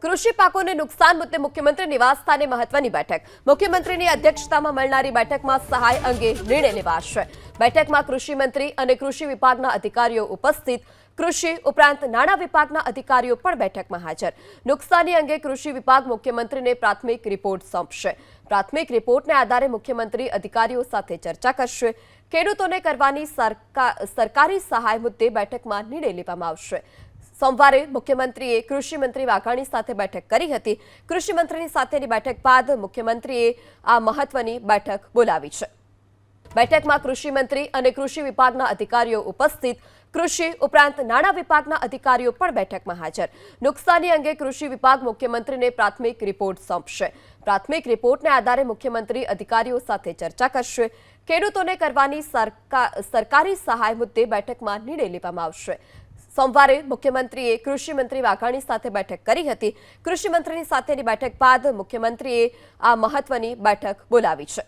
કૃષિ પાકોને નુકસાન મુદ્દે મુખ્યમંત્રી નિવાસસ્થાને મહત્વની બેઠક। મુખ્યમંત્રીની અધ્યક્ષતામાં મળનારી બેઠકમાં સહાય અંગે નિર્ણય લેવાશે। બેઠકમાં કૃષિ મંત્રી અને કૃષિ વિભાગના અધિકારીઓ ઉપસ્થિત। કૃષિ ઉપરાંત નાણાં વિભાગના અધિકારીઓ પણ બેઠકમાં હાજર। નુકસાની અંગે કૃષિ વિભાગ મુખ્યમંત્રીને પ્રાથમિક રિપોર્ટ સોંપશે। પ્રાથમિક રિપોર્ટને આધારે મુખ્યમંત્રી અધિકારીઓ સાથે ચર્ચા કરશે। ખેડૂતોને કરવાની સરકારી સહાય મુદ્દે બેઠકમાં નિર્ણય લેવામાં આવશે। સોમવારે મુખ્યમંત્રીએ કૃષિ મંત્રી વાઘાણી સાથે બેઠક કરી હતી। કૃષિ મંત્રીની સાથેની બેઠક બાદ મુખ્યમંત્રીએ આ મહત્વની બેઠક બોલાવી છે। બેઠકમાં કૃષિ મંત્રી અને કૃષિ વિભાગના અધિકારીઓ ઉપસ્થિત। કૃષિ ઉપરાંત નાણાં વિભાગના અધિકારીઓ પણ બેઠકમાં હાજર। નુકસાની અંગે કૃષિ વિભાગ મુખ્યમંત્રીને પ્રાથમિક રિપોર્ટ સોંપશે। પ્રાથમિક રિપોર્ટને આધારે મુખ્યમંત્રી અધિકારીઓ સાથે ચર્ચા કરશે। ખેડૂતોને કરવાની સરકારી સહાય મુદ્દે બેઠકમાં નિર્ણય લેવામાં આવશે। સોમવારે મુખ્યમંત્રીએ કૃષિ મંત્રી વાઘાણી સાથે બેઠક કરી હતી। કૃષિ મંત્રીની સાથેની બેઠક બાદ મુખ્યમંત્રીએ આ મહત્વની બેઠક બોલાવી છે।